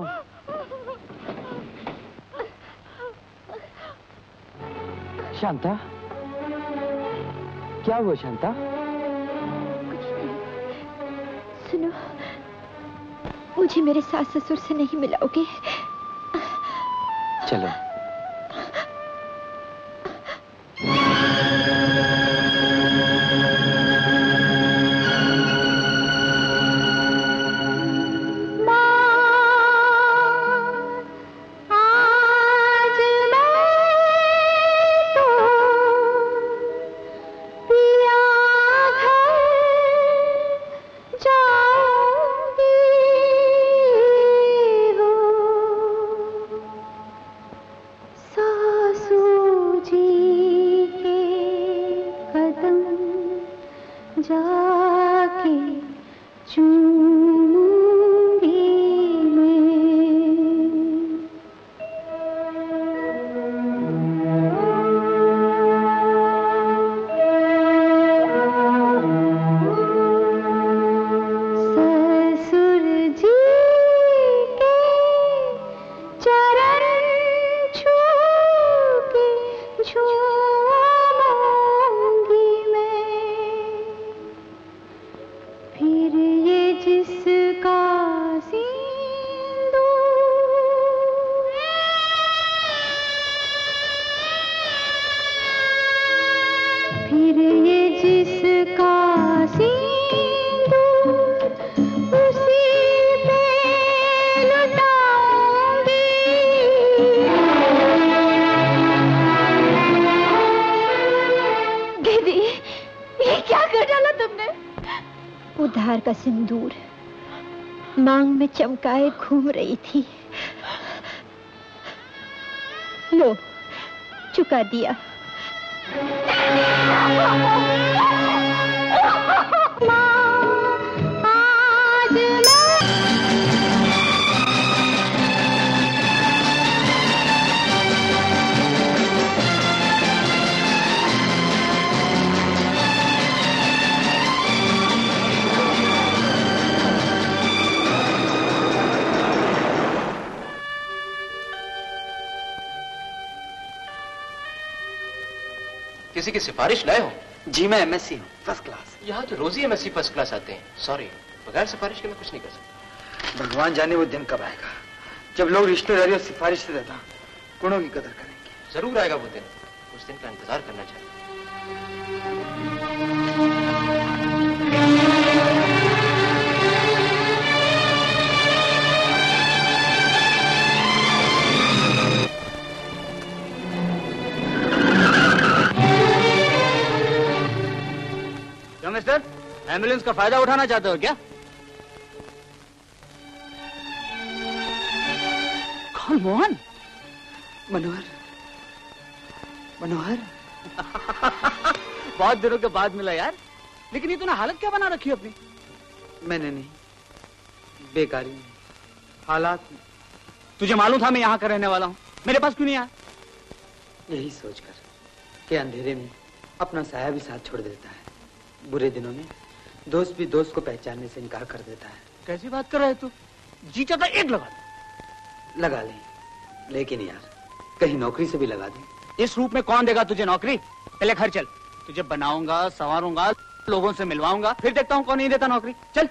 शांता, क्या हुआ शांता? सुनो, मुझे मेरे सास ससुर से नहीं मिलाओगे? चलो। प्यार का सिंदूर मांग में चमकाए घूम रही थी। लो, चुका दिया। किसी की सिफारिश लाए हो? जी मैं एमएससी हूँ, फर्स्ट क्लास। यहाँ तो रोज ही एमएससी फर्स्ट क्लास आते हैं। सॉरी, बगैर सिफारिश के मैं कुछ नहीं कर सकता। भगवान जाने वो दिन कब आएगा जब लोग रिश्तेदारी और सिफारिश से ज्यादा गुणों की कदर करेंगे। जरूर आएगा वो दिन, उस दिन का इंतजार करना चाहिए। मिस्टर, एम्बुलेंस का फायदा उठाना चाहते हो क्या? कौन? मोहन? मनोहर? मनोहर? बहुत दिनों के बाद मिला यार। लेकिन ये तूने हालत क्या बना रखी है अपनी? मैंने नहीं, बेकारी हालात। तुझे मालूम था मैं यहाँ का रहने वाला हूँ, मेरे पास क्यों नहीं आया? यही सोचकर कि अंधेरे में अपना साया भी साथ छोड़ देता है, बुरे दिनों में दोस्त भी दोस्त को पहचानने से इनकार कर देता है। कैसी बात कर रहा है तू? जी चाहता एक लगा ले, लेकिन यार कहीं नौकरी से भी लगा दे। इस रूप में कौन देगा तुझे नौकरी? पहले घर चल, तुझे बनाऊंगा, संवारूंगा, लोगों से मिलवाऊंगा, फिर देखता हूँ कौन नहीं देता नौकरी। चल।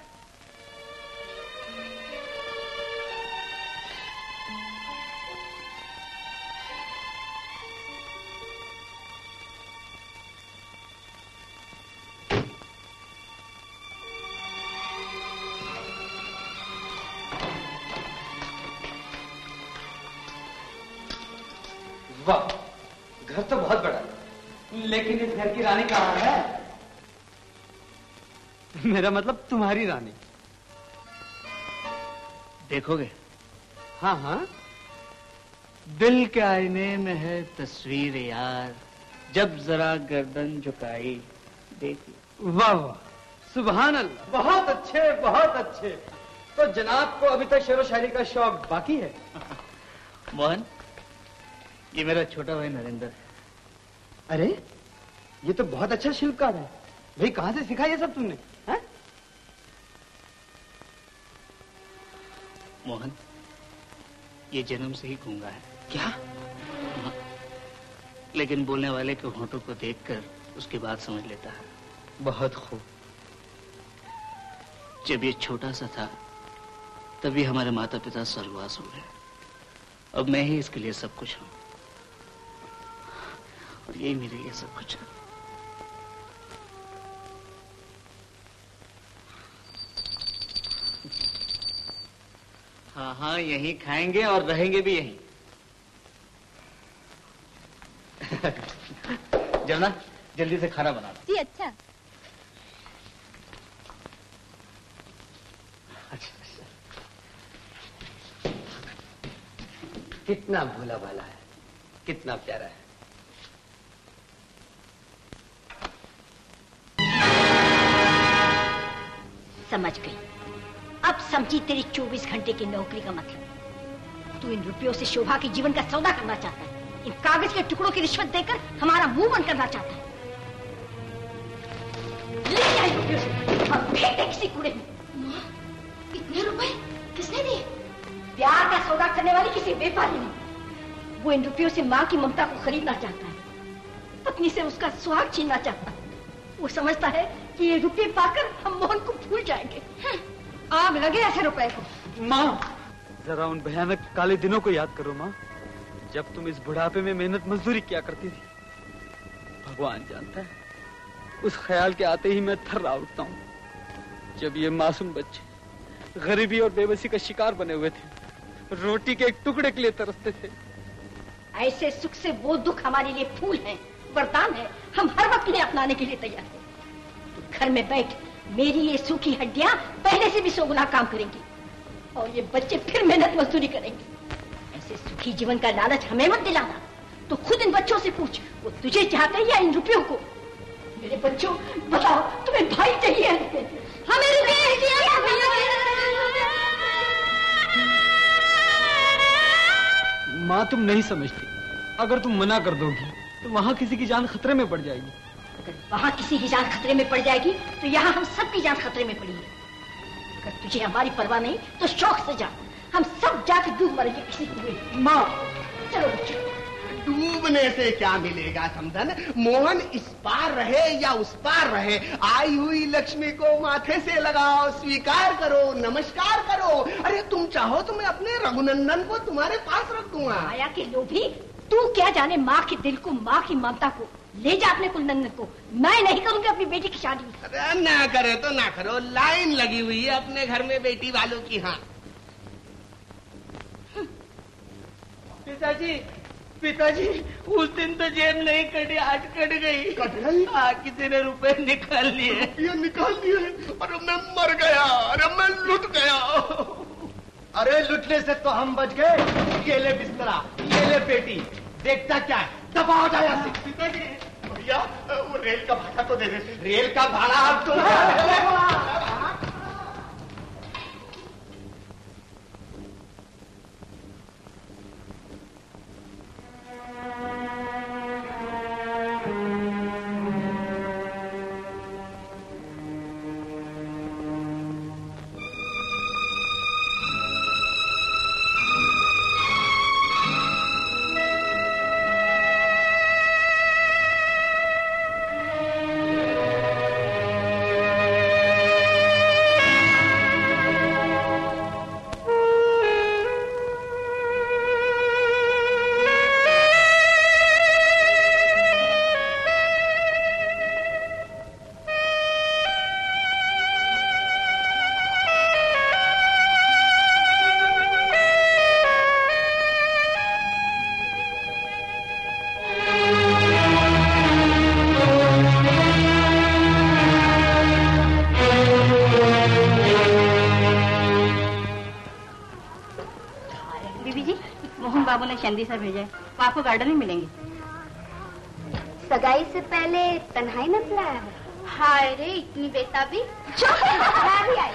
वाह, घर तो बहुत बड़ा है, लेकिन इस घर की रानी कहाँ है? मेरा मतलब तुम्हारी रानी। देखोगे? हाँ हाँ। दिल के आईने में है तस्वीर यार, जब जरा गर्दन झुकाई देखी। वाह वाह, सुभान अल्लाह, बहुत अच्छे बहुत अच्छे। तो जनाब को अभी तक शेरो शायरी का शौक बाकी है? मोहन, ये मेरा छोटा भाई नरेंद्र है। अरे ये तो बहुत अच्छा शिल्पकार है भाई, कहाँ से सीखा ये सब तुमने? है? मोहन, ये जन्म से ही गूंगा है। क्या? लेकिन बोलने वाले के होंठों को देखकर उसकी बात समझ लेता है। बहुत खूब। जब ये छोटा सा था तभी हमारे माता पिता स्वर्गवास हो गए। अब मैं ही इसके लिए सब कुछ हूं और यही मेरे लिए सब कुछ है। हाँ हाँ, यहीं खाएंगे और रहेंगे भी यहीं। जमुना, जल्दी से खाना बना लो। जी अच्छा। कितना भोला भाला है, कितना प्यारा है। समझ गई, अब समझी तेरी 24 घंटे की नौकरी का मतलब। तू इन रुपयों से शोभा के जीवन का सौदा करना चाहता है, इन कागज के टुकड़ों की रिश्वत देकर हमारा मुंह बंद करना चाहता है। ले जा इन रुपयों से और फेंक दे किसी कूड़े में। इतने रुपए किसने दिए? प्यार का सौदा करने वाली किसी व्यापारी ने। वो इन रुपयों से माँ की ममता को खरीदना चाहता है, पत्नी से उसका सुहाग छीनना चाहता है। वो समझता है कि ये रुपये पाकर हम मोहन को भूल जाएंगे। आग लगे ऐसे रुपए को। माँ, जरा उन भयानक काले दिनों को याद करो माँ, जब तुम इस बुढ़ापे में मेहनत मजदूरी किया करती थी। भगवान जानता है, उस ख्याल के आते ही मैं थर्रा उठता हूँ, जब ये मासूम बच्चे गरीबी और बेबसी का शिकार बने हुए थे, रोटी के एक टुकड़े के लिए तरसते थे। ऐसे सुख से वो दुख हमारे लिए फूल है, वरदान है, हम हर वक्त इन्हें अपनाने के लिए तैयार हैं। तो घर में बैठ मेरी ये सूखी हड्डियां पहले से भी 100 गुना काम करेंगी और ये बच्चे फिर मेहनत मजदूरी करेंगे। ऐसे सुखी जीवन का लालच हमें मत दिलाना। तो खुद इन बच्चों से पूछ, वो तुझे चाहते हैं या इन रुपयों को? मेरे बच्चों बताओ, तुम्हें भाई चाहिए? हमें माँ तुम नहीं समझती, अगर तुम मना कर दोगी तो वहाँ किसी की जान खतरे में पड़ जाएगी। अगर वहाँ किसी की जान खतरे में पड़ जाएगी तो यहाँ हम सब की जान खतरे में पड़ी है। अगर तुझे हमारी परवाह नहीं तो शौक से जा, हम सब जाके डूब मरेंगे किसी कुएं। माँ चलो बच्चों। डूबने से क्या मिलेगा समधन? मोहन इस पार रहे या उस पार रहे, आई हुई लक्ष्मी को माथे से लगाओ, स्वीकार करो, नमस्कार करो। अरे तुम चाहो तो मैं अपने रघुनंदन को तुम्हारे पास रख दूंगा। माया के लोभी, तू क्या जाने माँ के दिल को, माँ की ममता को। ले जा अपने कुलनंदन को, मैं नहीं करूंगी अपनी बेटी की शादी। अरे ना करे तो ना करो, लाइन लगी हुई है अपने घर में बेटी वालों की। हाँ पिताजी, पिताजी, उस दिन तो जेब नहीं कटी, आज कट गई। कट गई? हाँ, किसी ने रुपए निकाल लिए। रुपये निकाल लिए? अरे मैं मर गया, अरे मैं लुट गया। अरे लुटने से तो हम बच गए। ये ले बिस्तरा, ये ले पेटी, देखता क्या है, दबा हो जाए यहाँ से। पिताजी भैया वो रेल का भाड़ा तो दे दे। रेल का भाड़ा आप तो चंदी सर भेजा है, वो आपको गार्डन में मिलेंगे। सगाई से पहले तन्हाई में बुलाया है? हाय रे इतनी बेताबी। मैं भी आई।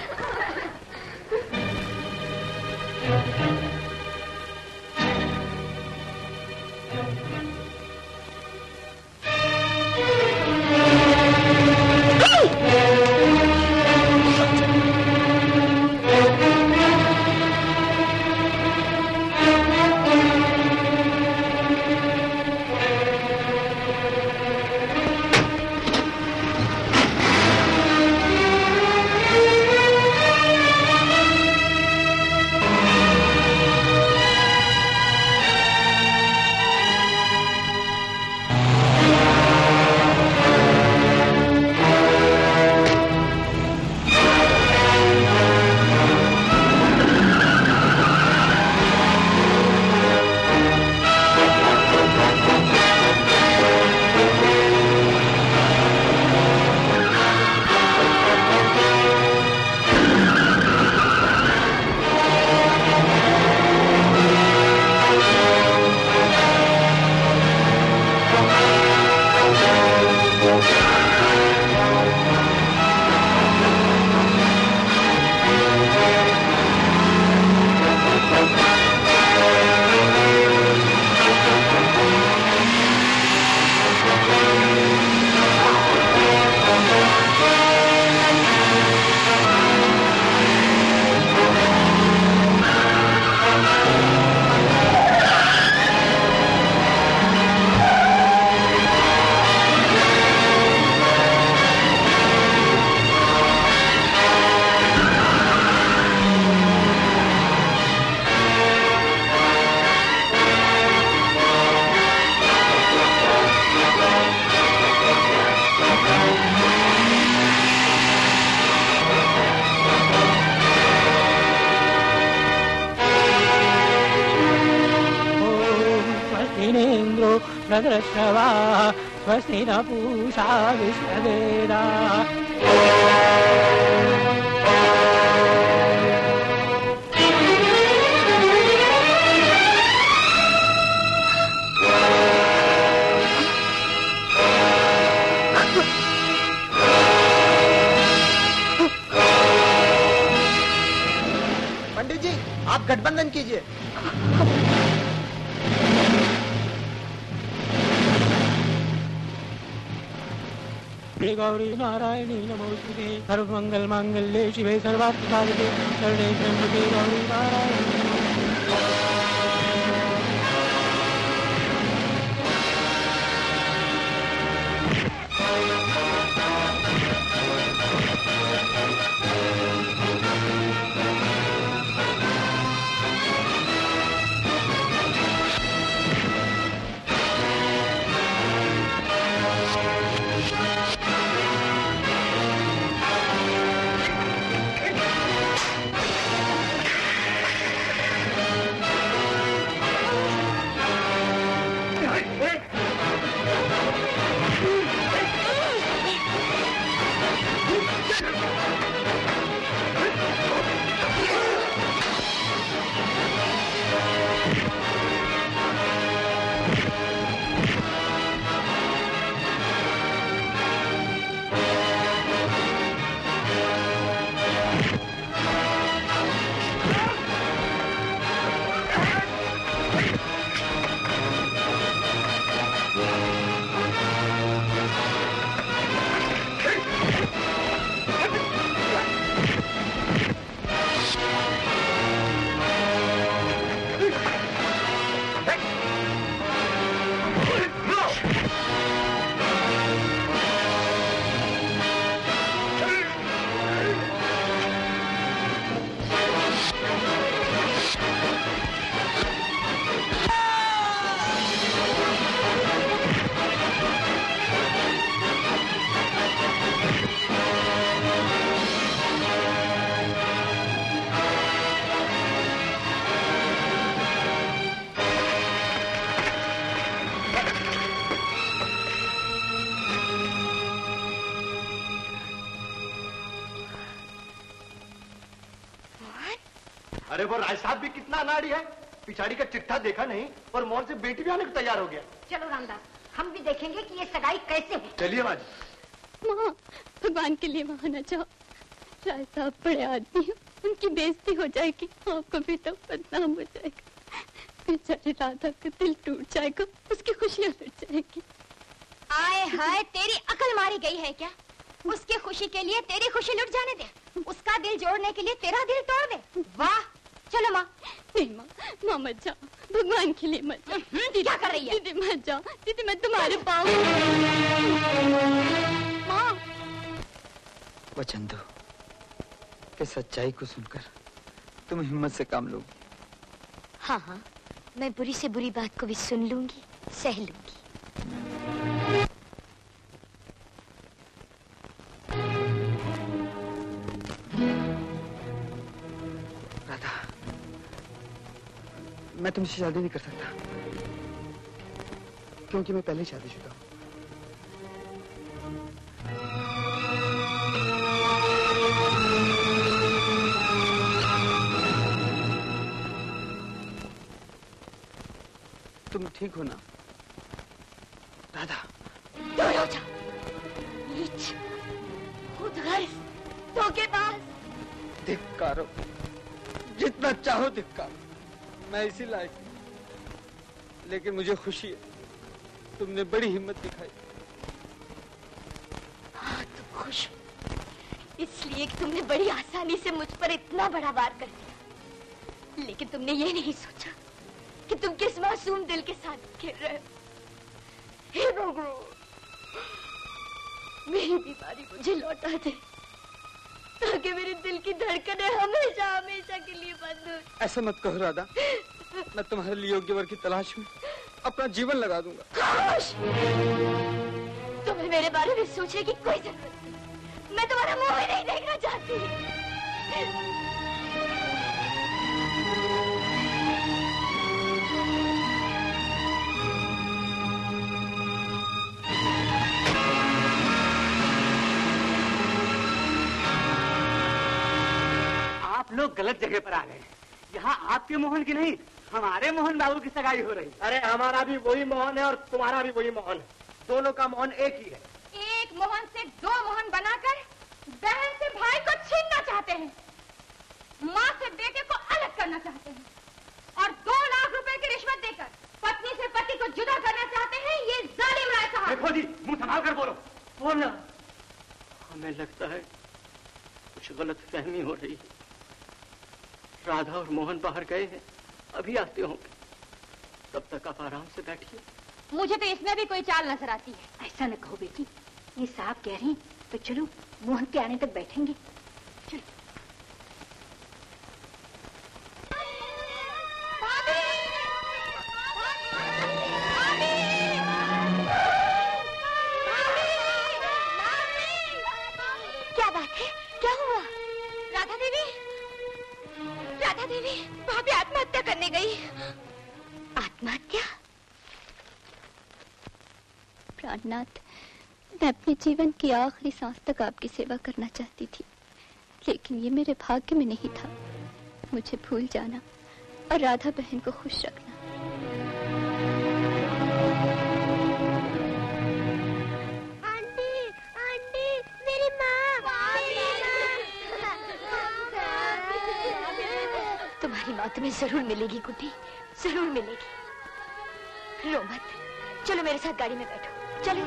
स्वदृष्टवा स्वस्ति न पूषा विश्ववेदा। पंडित जी, आप गठबंधन कीजिए। श्री गौरी नारायणी नमोस्तुते सर्वमंगल मांगल्ये शिवे सर्वार्थ साधिके शरणे त्र्यंबके गौरी नारायणी। अरे वो राय साहब भी कितना अनाड़ी है, पिछाड़ी का चिट्ठा देखा नहीं और मोहन से बेटी भी आने को तैयार हो गया। चलो रामदास, हम भी देखेंगे कि ये सगाई कैसे है। चलिए माँ। माँ, भगवान के लिए वहाँ न जाओ। राय साहब बड़े आदमी हैं, उनकी बेइज्जती हो जाएगी, आपको भी तो बदनाम हो जाएगा। बेचारी राधा का दिल टूट जाएगा, उसकी खुशियाँ लुट जाएगी। आए हाय, तेरी अकल मारी गई है क्या? उसकी खुशी के लिए तेरी खुशी लुट जाने दे, उसका दिल जोड़ने के लिए तेरा दिल तोड़ दे। वाह, चलो माँ। नहीं माँ, माँ मत जाओ, भगवान के लिए मत जाओ। क्या कर रही है? दीदी मत जाओ, दीदी मैं तुम्हारे पाँव। माँ, वचन दो कि सच्चाई को सुनकर तुम हिम्मत से काम लोगी। हाँ हाँ, मैं बुरी से बुरी बात को भी सुन लूंगी, सह लूंगी। राधा, मैं तुमसे शादी नहीं कर सकता, क्योंकि मैं पहले ही शादीशुदा हूँ। तुम ठीक हो ना राधा? दूर हो जा, नीच, खुदगर्ज, धोखेबाज। धिक्कारो, जितना चाहो धिक्कारो, मैं इसी लायक हूं। लेकिन मुझे खुशी है, तुमने बड़ी हिम्मत दिखाई। हाँ, तुम खुश हो इसलिए कि तुमने बड़ी आसानी से मुझ पर इतना बड़ा वार कर दिया, लेकिन तुमने ये नहीं सोचा कि तुम किस मासूम दिल के साथ खेल रहे हो। हे भगवान, मेरी बीमारी मुझे लौटा दे, ताकि मेरे दिल की धड़कनें हमेशा हमेशा के लिए बंद हो। ऐसा मत कहो राधा, मैं तुम्हारे लिए योग्य वर की तलाश में अपना जीवन लगा दूंगा। खामोश! तुम्हें मेरे बारे में सोचने की कोई जरूरत नहीं, मैं तुम्हारा मुंह ही नहीं देखना चाहती। गलत जगह पर आ गए। यहाँ आपके मोहन की नहीं, हमारे मोहन बाबू की सगाई हो रही। अरे हमारा भी वही मोहन है और तुम्हारा भी वही मोहन है, दोनों का मोहन एक ही है। एक मोहन से दो मोहन बनाकर बहन से भाई को छीनना चाहते हैं, माँ से बेटे को अलग करना चाहते हैं और 2 लाख रुपए की रिश्वत देकर पत्नी से पति को जुदा करना चाहते हैं। ये जालिम राय साहब। देखो जी, मुंह संभाल कर बोलो। बोलना। हमें लगता है कुछ गलत फहमी हो रही है। राधा और मोहन बाहर गए हैं, अभी आते होंगे। तब तक आप आराम से बैठिए। मुझे तो इसमें भी कोई चाल नजर आती है। ऐसा न कहो बेटी, ये साहब कह रहे हैं तो चलो मोहन के आने तक बैठेंगे। चलो। क्या बात है, क्या हुआ? राधा देवी, राधा देवी, भाभी आत्महत्या करने गई। आत्महत्या? प्राणनाथ, मैं अपने जीवन की आखिरी सांस तक आपकी सेवा करना चाहती थी, लेकिन ये मेरे भाग्य में नहीं था। मुझे भूल जाना और राधा बहन को खुश रखना। आंटी, आंटी, मेरी माँ। तुम्हारी माँ तुम्हें जरूर मिलेगी गुड्डी, जरूर मिलेगी। रो मत, चलो मेरे साथ गाड़ी में बैठो, चलो।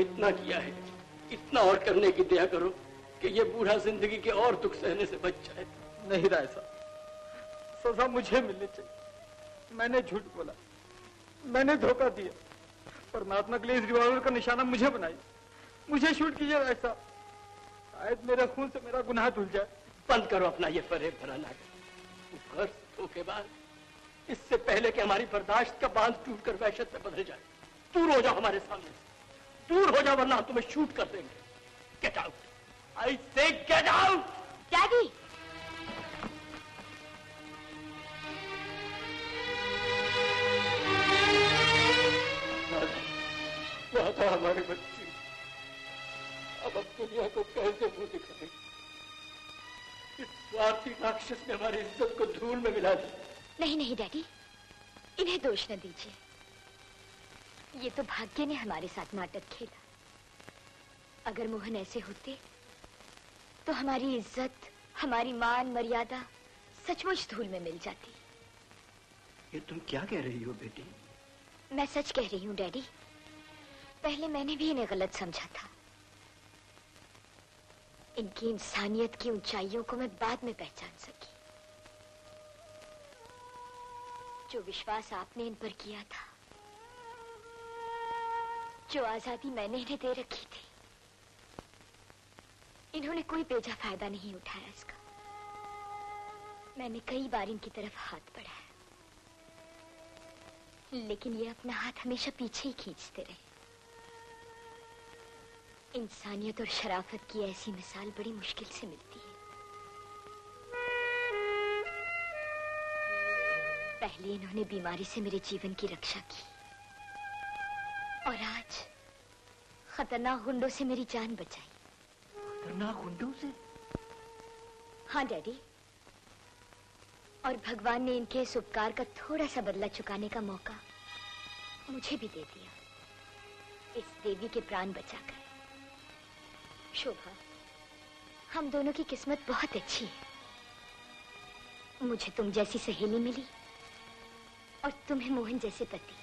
इतना किया है, इतना और करने की दया करो कि ये बूढ़ा जिंदगी के और दुख सहने से बच जाए। नहीं राय साहब, सजा मुझे मिलनी चाहिए। मैंने झूठ बोला, मैंने धोखा दिया, परमात्मा के लिए इस रिवॉल्वर का निशाना मुझे बनाई। मुझे शूट कीजिए राय साहब, शायद मेरे खून से मेरा गुनाह धुल जाए। बंद करो अपना ये फरेब भरा नाटक के बाद, इससे पहले कि हमारी बर्दाश्त का बांध टूटकर वहशत में बदल जाए, दूर हो जाओ हमारे सामने से, दूर हो जाओ वरना हम तुम्हें शूट कर देंगे। गेट आउट, आई से गेट आउट। डैडी, राधा हमारे बच्चे, अब दुनिया को कैसे मुंह दिखाएंगे? इस स्वार्थी राक्षस ने हमारी इज्जत को धूल में मिला दी। नहीं नहीं डैडी, इन्हें दोष न दीजिए। ये तो भाग्य ने हमारे साथ नाटक खेला। अगर मोहन ऐसे होते तो हमारी इज्जत, हमारी मान मर्यादा सचमुच धूल में मिल जाती। ये तुम क्या कह रही हो बेटी? मैं सच कह रही हूँ डैडी। पहले मैंने भी इन्हें गलत समझा था। इनकी इंसानियत की ऊंचाइयों को मैं बाद में पहचान सकी। जो विश्वास आपने इन पर किया था, जो आजादी मैंने इन्हें दे रखी थी, इन्होंने कोई बेजा फायदा नहीं उठाया इसका। मैंने कई बार इनकी तरफ हाथ बढ़ाया, लेकिन ये अपना हाथ हमेशा पीछे ही खींचते रहे। इंसानियत और शराफत की ऐसी मिसाल बड़ी मुश्किल से मिलती है। पहले इन्होंने बीमारी से मेरे जीवन की रक्षा की और आज खतरनाक गुंडों से मेरी जान बचाई। खतरनाक गुंडों से? हाँ डैडी, और भगवान ने इनके इस उपकार का थोड़ा सा बदला चुकाने का मौका मुझे भी दे दिया, इस देवी के प्राण बचाकर। शोभा, हम दोनों की किस्मत बहुत अच्छी है। मुझे तुम जैसी सहेली मिली और तुम्हें मोहन जैसे पति।